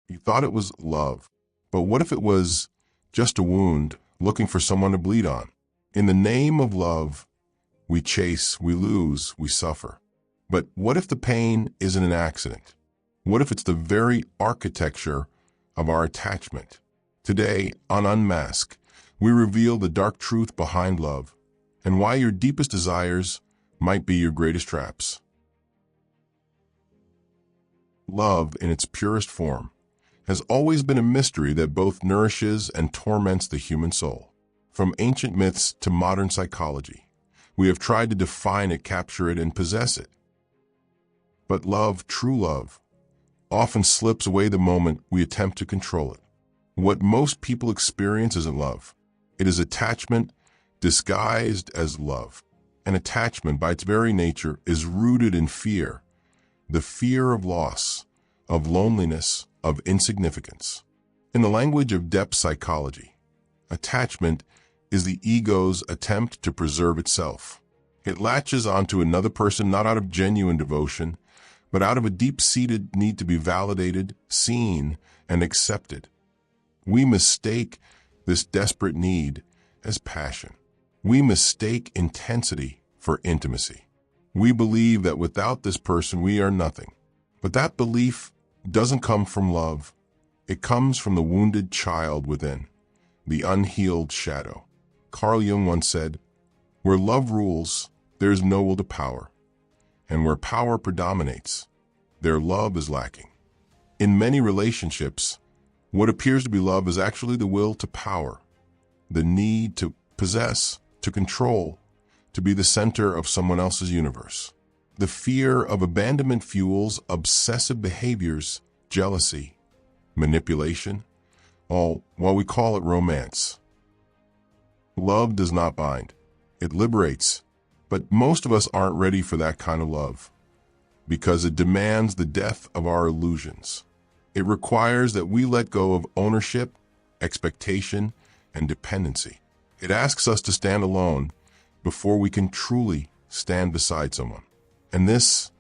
You thought it was love. But what if it was just a wound looking for someone to bleed on? In the name of love, we chase, we lose, we suffer. But what if the pain isn't an accident? What if it's the very architecture of our attachment? Today, on Unmask, we reveal the dark truth behind love and why your deepest desires might be your greatest traps. Love, in its purest form, has always been a mystery that both nourishes and torments the human soul. From ancient myths to modern psychology, we have tried to define it, capture it, and possess it. But love, true love, often slips away the moment we attempt to control it. What most people experience isn't love. It is attachment disguised as love. And attachment, by its very nature, is rooted in fear. The fear of loss, of loneliness, of insignificance. In the language of depth psychology, attachment is the ego's attempt to preserve itself. It latches onto another person not out of genuine devotion, but out of a deep-seated need to be validated, seen, and accepted. We mistake this desperate need as passion. We mistake intensity for intimacy. We believe that without this person we are nothing. But that belief doesn't come from love. It comes from the wounded child within, the unhealed shadow. Carl Jung once said, "Where love rules, there is no will to power. And where power predominates, their love is lacking." In many relationships, what appears to be love is actually the will to power, the need to possess, to control, to be the center of someone else's universe. The fear of abandonment fuels obsessive behaviors, jealousy, manipulation, all while we call it romance. Love does not bind. It liberates. But most of us aren't ready for that kind of love because it demands the death of our illusions. It requires that we let go of ownership, expectation, and dependency. It asks us to stand alone before we can truly stand beside someone. And this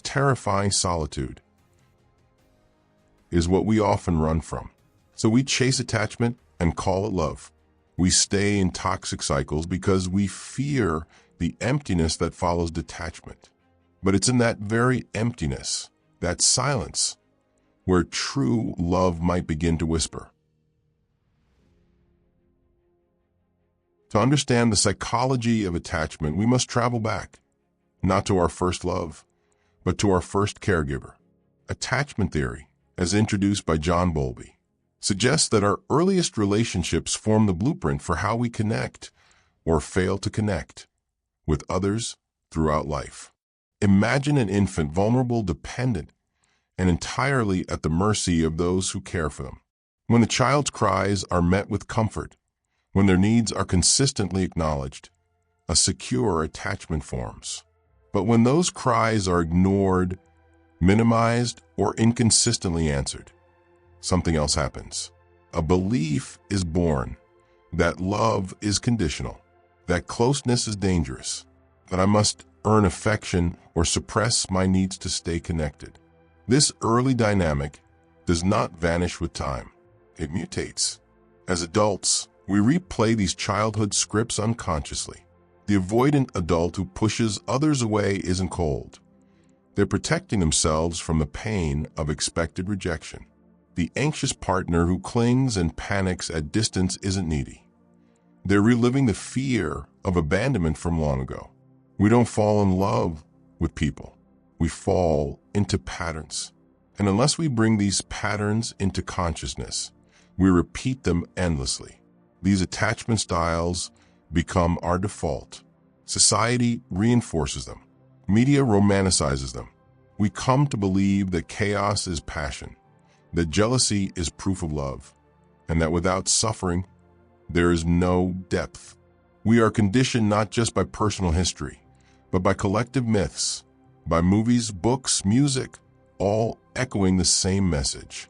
terrifying solitude is what we often run from. So we chase attachment and call it love. We stay in toxic cycles because we fear the emptiness that follows detachment. But it's in that very emptiness, that silence, where true love might begin to whisper. To understand the psychology of attachment, we must travel back, not to our first love, but to our first caregiver. Attachment theory, as introduced by John Bowlby, suggests that our earliest relationships form the blueprint for how we connect or fail to connect with others throughout life. Imagine an infant vulnerable, dependent, and entirely at the mercy of those who care for them. When the child's cries are met with comfort, when their needs are consistently acknowledged, a secure attachment forms. But when those cries are ignored, minimized, or inconsistently answered, something else happens. A belief is born that love is conditional, that closeness is dangerous, that I must earn affection or suppress my needs to stay connected. This early dynamic does not vanish with time. It mutates. As adults, we replay these childhood scripts unconsciously. The avoidant adult who pushes others away isn't cold. They're protecting themselves from the pain of expected rejection. The anxious partner who clings and panics at distance isn't needy. They're reliving the fear of abandonment from long ago. We don't fall in love with people. We fall into patterns. And unless we bring these patterns into consciousness, we repeat them endlessly. These attachment styles become our default. Society reinforces them. Media romanticizes them. We come to believe that chaos is passion, that jealousy is proof of love, and that without suffering, there is no depth. We are conditioned not just by personal history, but by collective myths, by movies, books, music, all echoing the same message.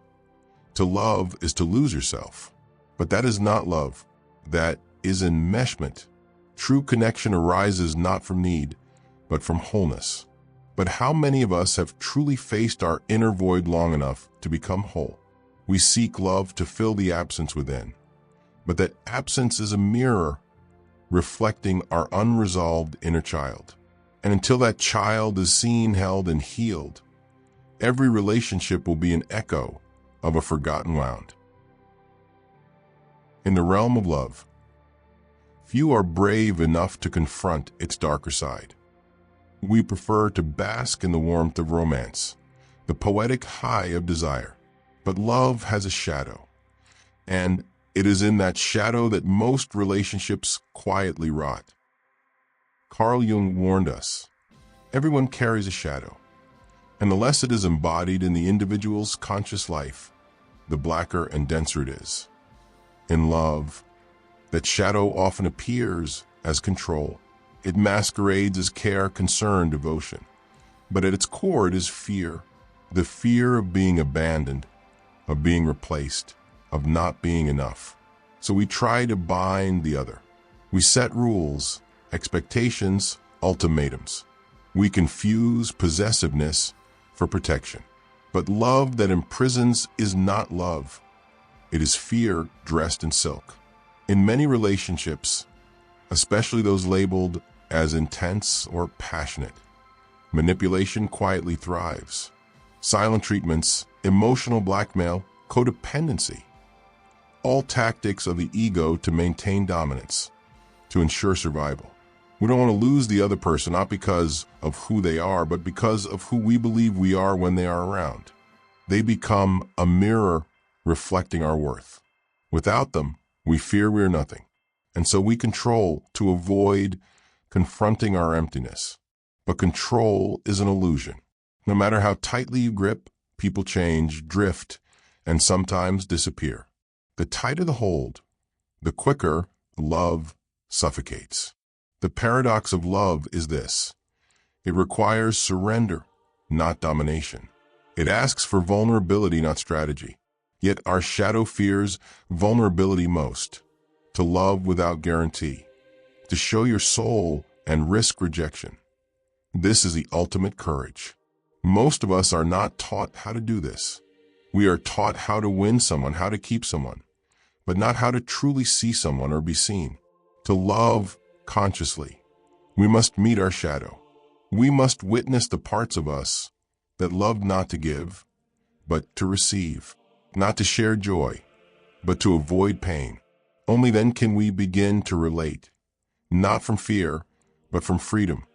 To love is to lose yourself. But that is not love. That is enmeshment. True connection arises not from need, but from wholeness. But how many of us have truly faced our inner void long enough to become whole? We seek love to fill the absence within, but that absence is a mirror reflecting our unresolved inner child. And until that child is seen, held, and healed, every relationship will be an echo of a forgotten wound. In the realm of love, few are brave enough to confront its darker side. We prefer to bask in the warmth of romance, the poetic high of desire. But love has a shadow, and it is in that shadow that most relationships quietly rot. Carl Jung warned us, everyone carries a shadow, and the less it is embodied in the individual's conscious life, the blacker and denser it is. In love, that shadow often appears as control. It masquerades as care, concern, devotion. But at its core, it is fear. The fear of being abandoned, of being replaced, of not being enough. So we try to bind the other. We set rules, expectations, ultimatums. We confuse possessiveness for protection. But love that imprisons is not love. It is fear dressed in silk. In many relationships, especially those labeled as intense or passionate, manipulation quietly thrives. Silent treatments, emotional blackmail, codependency, all tactics of the ego to maintain dominance, to ensure survival. We don't want to lose the other person, not because of who they are, but because of who we believe we are when they are around. They become a mirror reflecting our worth. Without them, we fear we are nothing, and so we control to avoid confronting our emptiness. But control is an illusion. No matter how tightly you grip, people change, drift, and sometimes disappear. The tighter the hold, the quicker love suffocates. The paradox of love is this: it requires surrender, not domination. It asks for vulnerability, not strategy. Yet our shadow fears vulnerability most. To love without guarantee, to show your soul and risk rejection. This is the ultimate courage. Most of us are not taught how to do this. We are taught how to win someone, how to keep someone, but not how to truly see someone or be seen. To love consciously, we must meet our shadow. We must witness the parts of us that love not to give, but to receive, not to share joy, but to avoid pain. Only then can we begin to relate, not from fear, but from freedom.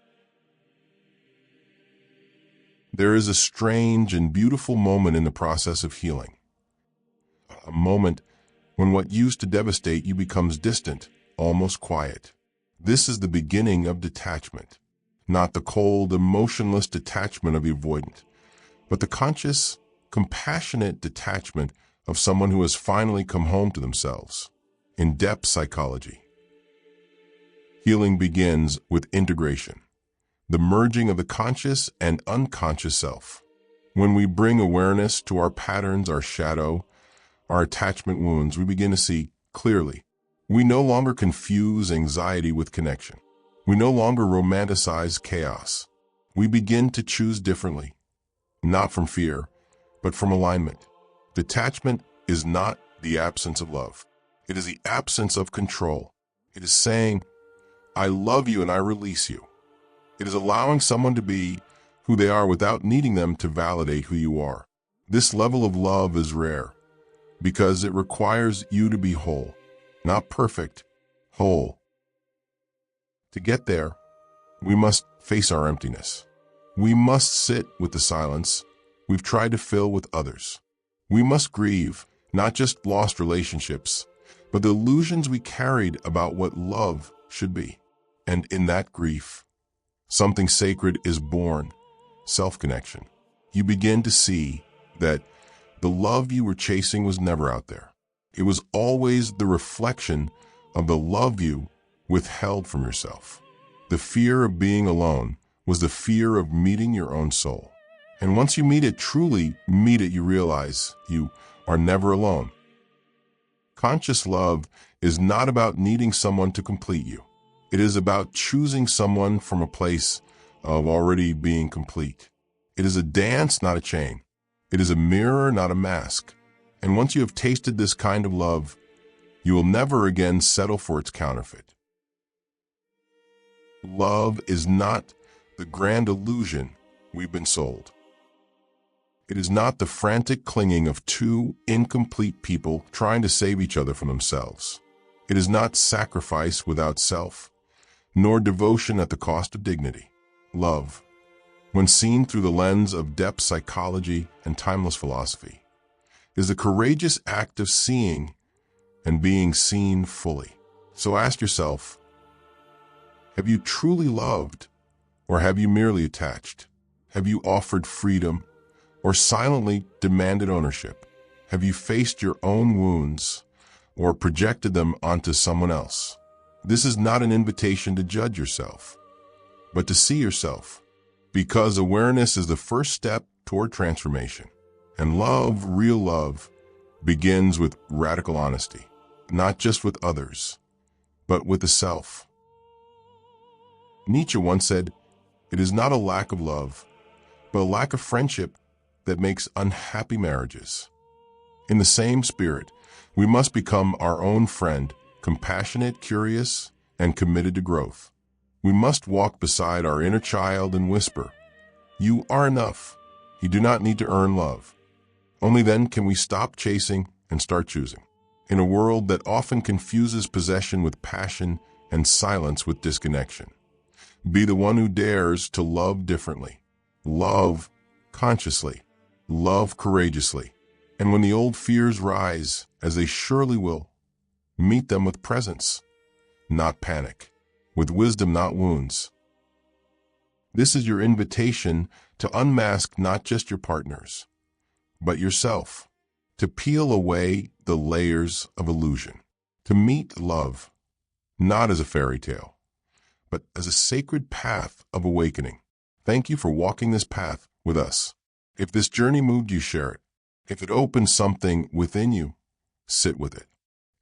There is a strange and beautiful moment in the process of healing. A moment when what used to devastate you becomes distant, almost quiet. This is the beginning of detachment. Not the cold, emotionless detachment of the avoidant, but the conscious, compassionate detachment of someone who has finally come home to themselves. In-depth psychology. Healing begins with integration, the merging of the conscious and unconscious self. When we bring awareness to our patterns, our shadow, our attachment wounds, we begin to see clearly. We no longer confuse anxiety with connection. We no longer romanticize chaos. We begin to choose differently, not from fear, but from alignment. Detachment is not the absence of love. It is the absence of control. It is saying, I love you and I release you. It is allowing someone to be who they are without needing them to validate who you are. This level of love is rare because it requires you to be whole, not perfect, whole. To get there, we must face our emptiness. We must sit with the silence we've tried to fill with others. We must grieve not just lost relationships, but the illusions we carried about what love should be. And in that grief, something sacred is born, self-connection. You begin to see that the love you were chasing was never out there. It was always the reflection of the love you withheld from yourself. The fear of being alone was the fear of meeting your own soul. And once you meet it, truly meet it, you realize you are never alone. Conscious love is not about needing someone to complete you. It is about choosing someone from a place of already being complete. It is a dance, not a chain. It is a mirror, not a mask. And once you have tasted this kind of love, you will never again settle for its counterfeit. Love is not the grand illusion we've been sold. It is not the frantic clinging of two incomplete people trying to save each other from themselves. It is not sacrifice without self, nor devotion at the cost of dignity. Love, when seen through the lens of depth psychology and timeless philosophy, is the courageous act of seeing and being seen fully. So ask yourself, have you truly loved, or have you merely attached? Have you offered freedom, or silently demanded ownership? Have you faced your own wounds, or projected them onto someone else? This is not an invitation to judge yourself, but to see yourself, because awareness is the first step toward transformation. And love, real love, begins with radical honesty, not just with others, but with the self. Nietzsche once said, "It is not a lack of love, but a lack of friendship that makes unhappy marriages." In the same spirit, we must become our own friend, compassionate, curious, and committed to growth. We must walk beside our inner child and whisper, "You are enough. You do not need to earn love." Only then can we stop chasing and start choosing. In a world that often confuses possession with passion and silence with disconnection, be the one who dares to love differently. Love consciously. Love courageously. And when the old fears rise, as they surely will, meet them with presence, not panic, with wisdom, not wounds. This is your invitation to unmask not just your partners, but yourself, to peel away the layers of illusion, to meet love, not as a fairy tale, but as a sacred path of awakening. Thank you for walking this path with us. If this journey moved you, share it. If it opened something within you, sit with it.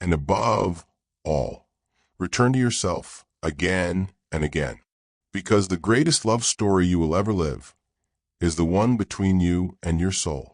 And above all, return to yourself again and again. Because the greatest love story you will ever live is the one between you and your soul.